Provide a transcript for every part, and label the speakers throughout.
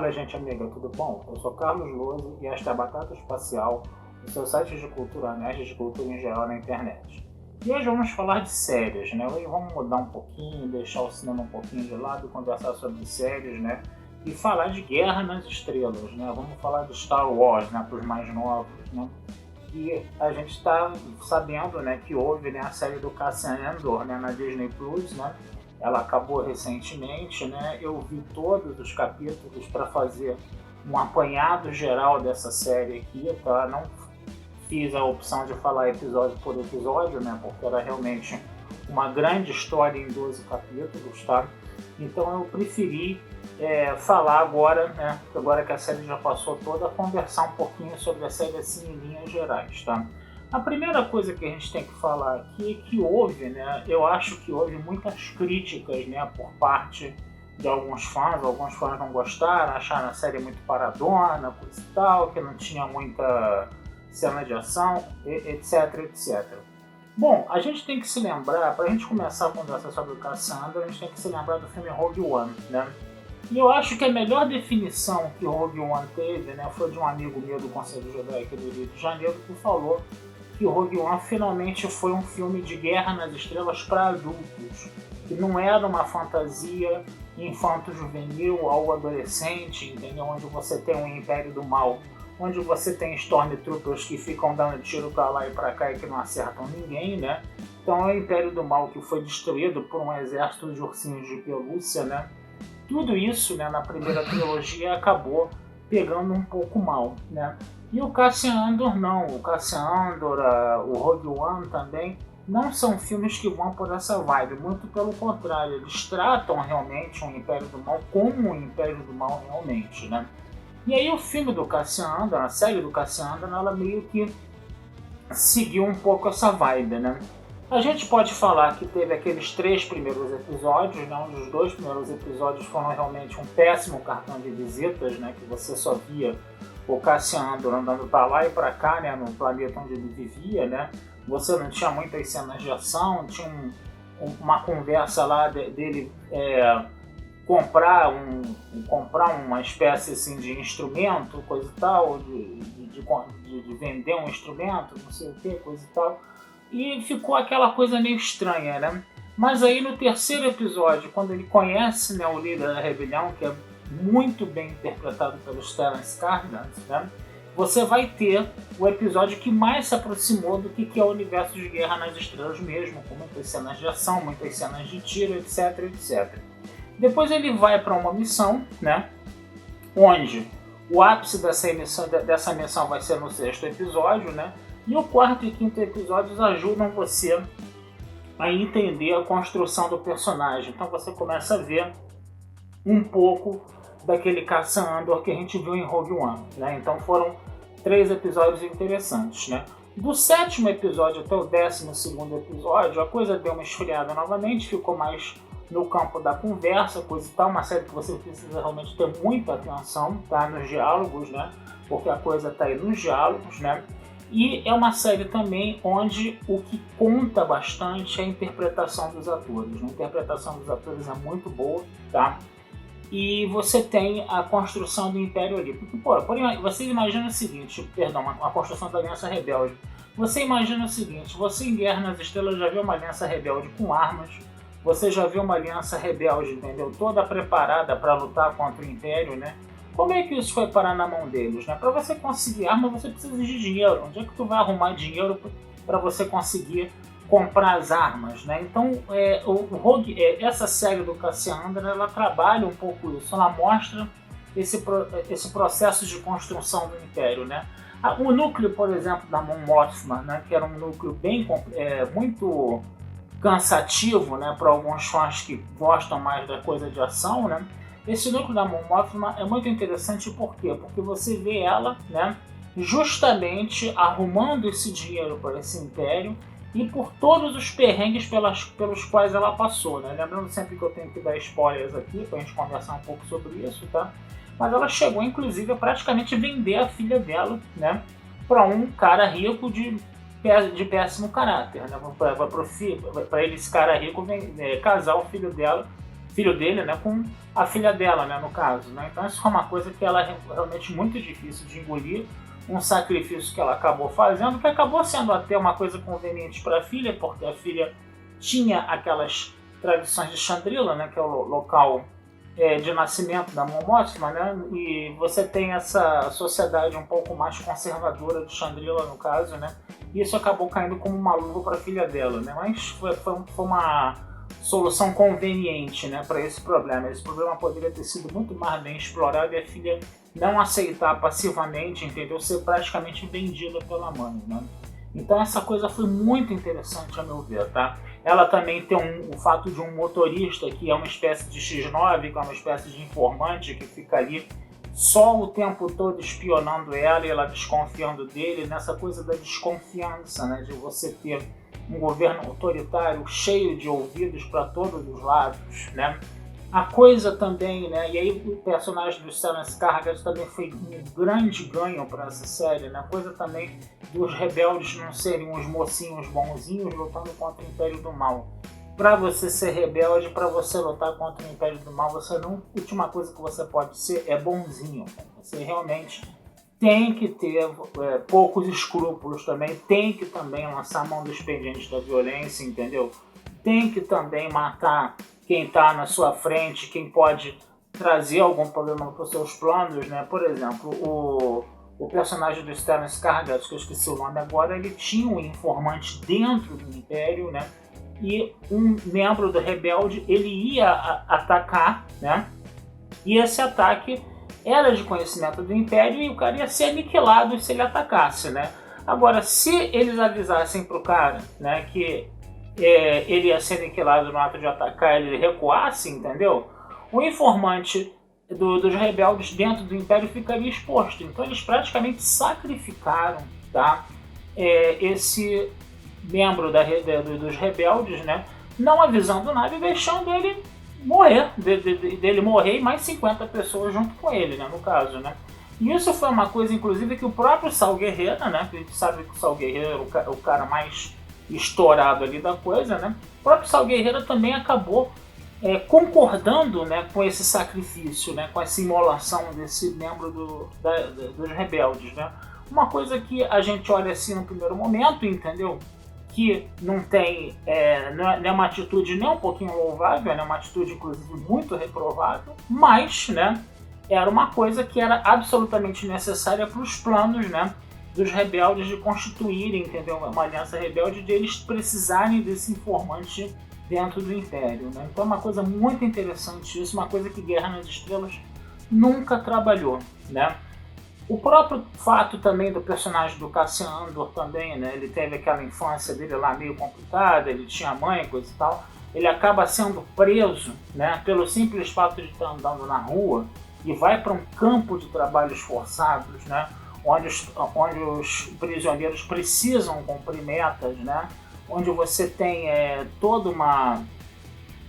Speaker 1: Fala, gente amiga, tudo bom? Eu sou Carlos Lousa e esta é a Batata Espacial, o seu site de cultura nerd e de cultura em geral na internet. E hoje vamos falar de séries, né? Hoje vamos mudar um pouquinho, deixar o cinema um pouquinho de lado, conversar sobre séries, né? E falar de Guerra nas Estrelas, né? Vamos falar de Star Wars, né? Para os mais novos, né? E a gente está sabendo, né, que houve, né, a série do Cassian Andor, né, na Disney Plus, né? Ela acabou recentemente, né? Eu vi todos os capítulos para fazer um apanhado geral dessa série aqui, tá? Não fiz a opção de falar episódio por episódio, né? Porque era realmente uma grande história em 12 capítulos, tá? Então eu preferi falar agora, né? Agora que a série já passou toda, conversar um pouquinho sobre a série assim em linhas gerais, tá? A primeira coisa que a gente tem que falar aqui é que houve, né, eu acho que houve muitas críticas, né, por parte de alguns fãs não gostaram, acharam a série muito paradona, coisa e tal, que não tinha muita cena de ação, etc, etc. Bom, a gente tem que se lembrar, para a gente começar a conversa sobre o Cassandra, a gente tem que se lembrar do filme Rogue One, né? E eu acho que a melhor definição que Rogue One teve, né, foi de um amigo meu do Conselho Jedi aqui do Rio de Janeiro, que falou que Rogue One finalmente foi um filme de Guerra nas Estrelas para adultos, que não era uma fantasia infanto-juvenil, algo adolescente, entendeu? Onde você tem um Império do Mal, onde você tem Stormtroopers que ficam dando tiro para lá e para cá e que não acertam ninguém, né? Então é o Império do Mal que foi destruído por um exército de ursinhos de pelúcia, né? Tudo isso, né, na primeira trilogia acabou pegando um pouco mal, né? E o Cassian Andor não, o Cassian Andor, o Rogue One também, não são filmes que vão por essa vibe, muito pelo contrário, eles tratam realmente o Império do Mal como o Império do Mal realmente, né? E aí o filme do Cassian Andor, a série do Cassian Andor, ela meio que seguiu um pouco essa vibe, né? A gente pode falar que teve aqueles 3 primeiros episódios, né, onde os 2 primeiros episódios foram realmente um péssimo cartão de visitas, né, que você só via o Cassian Andor andando para lá e para cá, né, no planeta onde ele vivia, né? Você não tinha muitas cenas de ação, tinha uma conversa lá dele comprar uma espécie assim, de instrumento, coisa e tal, de vender um instrumento, não sei o que, coisa e tal. E ficou aquela coisa meio estranha, né? Mas aí no terceiro episódio, quando ele conhece, né, o líder da rebelião, que é muito bem interpretado pelo Stellan Skarsgård, né? Você vai ter o episódio que mais se aproximou do que é o universo de Guerra nas Estrelas mesmo, com muitas cenas de ação, muitas cenas de tiro, etc, etc. Depois ele vai para uma missão, né, onde o ápice dessa missão vai ser no 6º episódio, né, e o 4º e 5º episódios ajudam você a entender a construção do personagem. Então você começa a ver um pouco daquele Cassian Andor que a gente viu em Rogue One, né? Então foram 3 episódios interessantes, né? Do 7º episódio até o 12º episódio, a coisa deu uma esfriada novamente, ficou mais no campo da conversa, coisa e tal, uma série que você precisa realmente ter muita atenção, tá? Nos diálogos, né? Porque a coisa tá aí nos diálogos, né? E é uma série também onde o que conta bastante é a interpretação dos atores. A interpretação dos atores é muito boa, tá? E você tem a construção do Império ali. Porque, você imagina o seguinte, a construção da Aliança Rebelde. Você imagina o seguinte, você em Guerra nas Estrelas já viu uma Aliança Rebelde com armas, você já viu uma Aliança Rebelde, entendeu? Toda preparada para lutar contra o Império, né? Como é que isso foi parar na mão deles, né? Para você conseguir arma, você precisa de dinheiro. Onde é que tu vai arrumar dinheiro para você conseguir comprar as armas, né? Então, essa série do Cassian Andor, ela trabalha um pouco isso. Ela mostra esse processo de construção do Império, né? O núcleo, por exemplo, da Mon Mothma, né? Que era um núcleo muito cansativo, né? Para alguns fãs que gostam mais da coisa de ação, né? Esse núcleo da Mon Mothma é muito interessante, por quê? Porque você vê ela, né, justamente arrumando esse dinheiro para esse império e por todos os perrengues pelos quais ela passou, né? Lembrando sempre que eu tenho que dar spoilers aqui para a gente conversar um pouco sobre isso, tá? Mas ela chegou, inclusive, a praticamente vender a filha dela, né, para um cara rico de péssimo caráter, né? Para esse cara rico casar o filho dela filho dele, né, com a filha dela, né, no caso, né? Então isso foi uma coisa que ela é realmente muito difícil de engolir, um sacrifício que ela acabou fazendo, que acabou sendo até uma coisa conveniente para a filha, porque a filha tinha aquelas tradições de Chandrila, né, que é o local de nascimento da Mon Mothma, né, e você tem essa sociedade um pouco mais conservadora de Chandrila, no caso, né, e isso acabou caindo como uma luva para a filha dela, né, mas foi uma solução conveniente, né, para esse problema. Esse problema poderia ter sido muito mais bem explorado e a filha não aceitar passivamente, entendeu, ser praticamente vendida pela mãe, né. Então essa coisa foi muito interessante a meu ver, tá? Ela também tem o fato de um motorista que é uma espécie de X9, que é uma espécie de informante que fica ali só o tempo todo espionando ela e ela desconfiando dele, nessa coisa da desconfiança, né? De você ter um governo autoritário cheio de ouvidos para todos os lados, né? A coisa também, né? E aí o personagem do Stellan Skarsgård também foi um grande ganho para essa série, né? A coisa também dos rebeldes não serem uns mocinhos bonzinhos lutando contra o Império do Mal. Para você ser rebelde, para você lutar contra o Império do Mal, você não. A última coisa que você pode ser é bonzinho. Você realmente tem que ter poucos escrúpulos também, tem que também lançar a mão do expediente da violência, entendeu? Tem que também matar quem está na sua frente, quem pode trazer algum problema para os seus planos, né? Por exemplo, o personagem do Stellan Skarsgård, que eu esqueci o nome agora, ele tinha um informante dentro do Império, né? E um membro do rebelde, ele ia atacar, né? E esse ataque era de conhecimento do Império e o cara ia ser aniquilado se ele atacasse, né? Agora, se eles avisassem pro cara, né, que ele ia ser aniquilado no ato de atacar, ele recuasse, entendeu? O informante dos rebeldes dentro do Império ficaria exposto. Então eles praticamente sacrificaram, tá, esse membro dos rebeldes, né, não avisando nada e deixando ele morrer, dele morrer e mais 50 pessoas junto com ele, né, no caso, né. E isso foi uma coisa, inclusive, que o próprio Saul Guerrero, né, que a gente sabe que o Saul Guerrero é o cara mais estourado ali da coisa, né, o próprio Saul Guerrero também acabou concordando, né, com esse sacrifício, né, com essa imolação desse membro dos rebeldes, né. Uma coisa que a gente olha assim no primeiro momento, entendeu? Que não tem, não é uma atitude nem um pouquinho louvável, é uma atitude inclusive muito reprovável, mas, né, era uma coisa que era absolutamente necessária para os planos, né, dos rebeldes de constituírem, entendeu, uma aliança rebelde, de eles precisarem desse informante dentro do Império, né? Então é uma coisa muito interessante isso, uma coisa que Guerra nas Estrelas nunca trabalhou, né? O próprio fato também do personagem do Cassian Andor também, né? Ele teve aquela infância dele lá meio complicada, ele tinha mãe, coisa e tal. Ele acaba sendo preso, né? Pelo simples fato de estar andando na rua e vai para um campo de trabalhos forçados, né? Onde os prisioneiros precisam cumprir metas, né? Onde você tem toda uma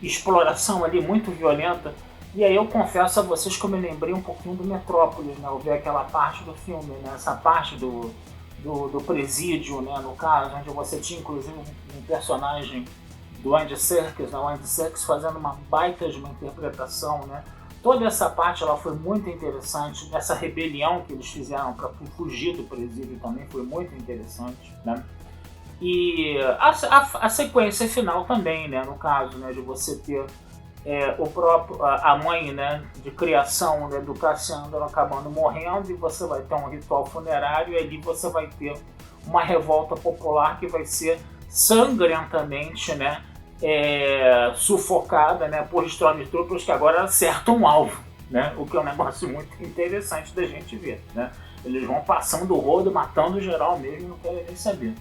Speaker 1: exploração ali muito violenta. E aí eu confesso a vocês que eu me lembrei um pouquinho do Metrópolis, né? Eu vi aquela parte do filme, né? Essa parte do presídio, né? No caso, onde você tinha inclusive um personagem do Andy Serkis, né? O Andy Serkis fazendo uma baita de uma interpretação, né? Toda essa parte ela foi muito interessante. Essa rebelião que eles fizeram para fugir do presídio também foi muito interessante, né? E a sequência final também, né, no caso, né, de você ter a mãe, né, de criação, né, do Cassian Andor acabando morrendo, e você vai ter um ritual funerário, e ali você vai ter uma revolta popular que vai ser sangrentamente, né, sufocada, né, por Stormtroopers que agora acertam um alvo, né, o que é um negócio muito interessante da gente ver, né. Eles vão passando o rodo, matando geral mesmo, não querem nem saber.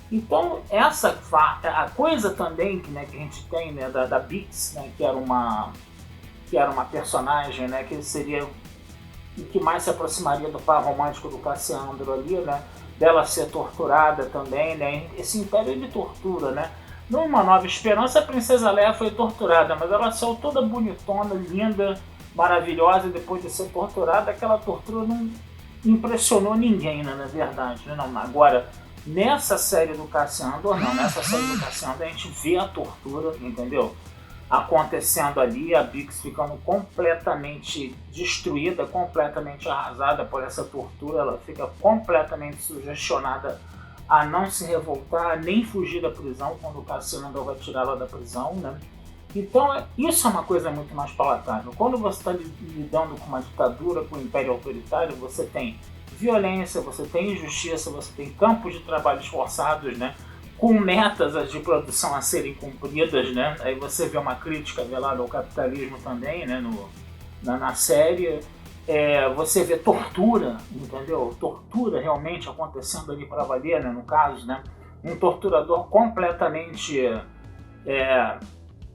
Speaker 1: Então, a coisa também que, né, que a gente tem, né, da Bix, né, que era uma personagem, né, que seria o que mais se aproximaria do par romântico do Cassian Andor ali, né, dela ser torturada também, né, esse império de tortura, né. Numa Nova Esperança, a Princesa Leia foi torturada, mas ela saiu toda bonitona, linda, maravilhosa, e depois de ser torturada, aquela tortura não impressionou ninguém, né, na verdade, né, não. Agora, nessa série do Cassian Andor, não, nessa série do Cassian Andor a gente vê a tortura, entendeu? acontecendo ali, a Bix ficando completamente destruída, completamente arrasada por essa tortura, ela fica completamente sugestionada a não se revoltar, nem fugir da prisão quando o Cassiano Andor vai tirá-la da prisão, né? Então isso é uma coisa muito mais palatável. Quando você está lidando com uma ditadura, com um império autoritário, você tem violência, você tem injustiça, você tem campos de trabalho forçados, né? Com metas de produção a serem cumpridas, né? Aí você vê uma crítica velada ao capitalismo também, né? Na série. Você vê tortura, entendeu? Tortura realmente acontecendo ali para valer, né? No caso, né? Um torturador completamente,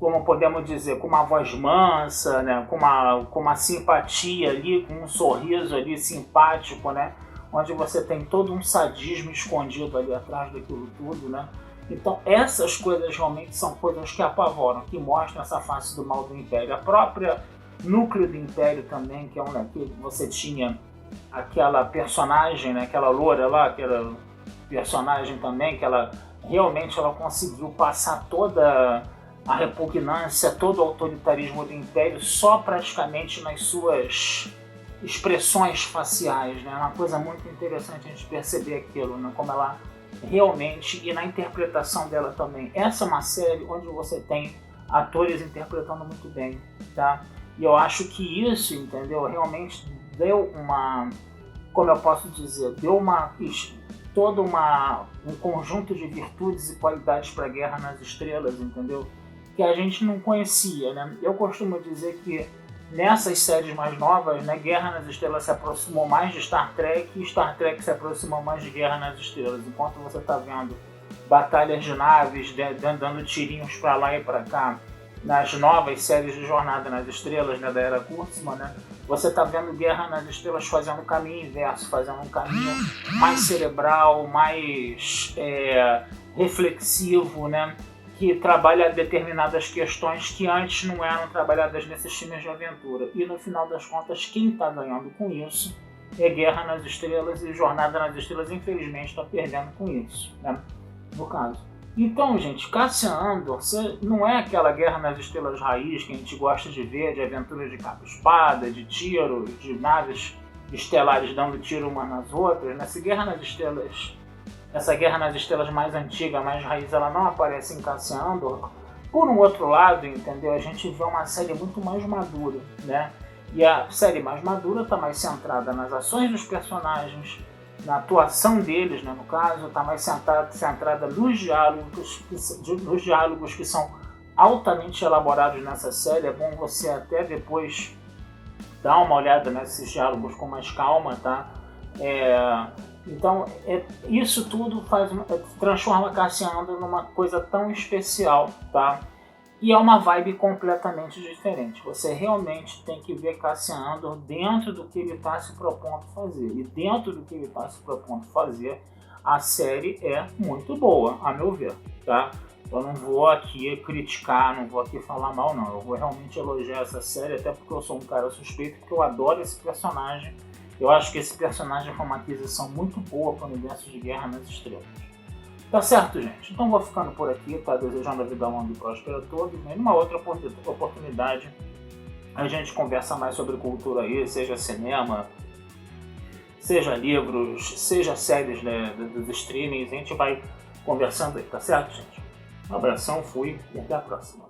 Speaker 1: como podemos dizer, com uma voz mansa, né? com uma simpatia ali, com um sorriso ali simpático, né? Onde você tem todo um sadismo escondido ali atrás daquilo tudo, né? Então essas coisas realmente são coisas que apavoram, que mostram essa face do mal do Império. A própria núcleo do Império também, que é que você tinha aquela personagem, né? Aquela loura lá, aquela personagem também, que ela realmente conseguiu passar toda a repugnância, todo o autoritarismo do Império só praticamente nas suas expressões faciais, né? É uma coisa muito interessante a gente perceber aquilo, né? Como ela realmente, e na interpretação dela também. Essa é uma série onde você tem atores interpretando muito bem, tá? E eu acho que isso, entendeu? Realmente deu uma, como eu posso dizer, deu um conjunto de virtudes e qualidades para Guerra nas Estrelas, entendeu? Que a gente não conhecia, né? Eu costumo dizer que nessas séries mais novas, né, Guerra nas Estrelas se aproximou mais de Star Trek e Star Trek se aproximou mais de Guerra nas Estrelas. Enquanto você está vendo batalhas de naves, dando tirinhos para lá e para cá, nas novas séries de Jornada nas Estrelas, né, da Era Kurtzman, né, você está vendo Guerra nas Estrelas fazendo o caminho inverso, fazendo um caminho mais cerebral, mais reflexivo, né, que trabalha determinadas questões que antes não eram trabalhadas nesses filmes de aventura. E no final das contas, quem está ganhando com isso é Guerra nas Estrelas, e Jornada nas Estrelas, infelizmente, está perdendo com isso, né, no caso. Então, gente, Cassian Andor não é aquela Guerra nas Estrelas raiz que a gente gosta de ver, de aventuras de capa-espada, de tiro, de naves estelares dando tiro umas nas outras. Essa Guerra nas Estrelas mais antiga, mais raiz, ela não aparece em Cassian Andor. Por um outro lado, entendeu? A gente vê uma série muito mais madura, né? E a série mais madura está mais centrada nas ações dos personagens, na atuação deles, né, no caso, está mais centrada nos diálogos que são altamente elaborados nessa série. É bom você até depois dar uma olhada nesses diálogos com mais calma, tá? Então, isso tudo transforma Cassian Andor numa coisa tão especial, tá? E é uma vibe completamente diferente. Você realmente tem que ver Cassian Andor dentro do que ele está se propondo fazer. E dentro do que ele está se propondo fazer, a série é muito boa, a meu ver, tá? Eu não vou aqui criticar, não vou aqui falar mal, não. Eu vou realmente elogiar essa série, até porque eu sou um cara suspeito, porque eu adoro esse personagem. Eu acho que esse personagem foi uma aquisição muito boa para o universo de Guerra nas Estrelas. Tá certo, gente? Então vou ficando por aqui, tá? Desejando a vida longa e próspera a todos. E numa outra oportunidade a gente conversa mais sobre cultura aí, seja cinema, seja livros, seja séries, né, dos streamings. A gente vai conversando aí, tá certo, gente? Um abração, fui e até a próxima.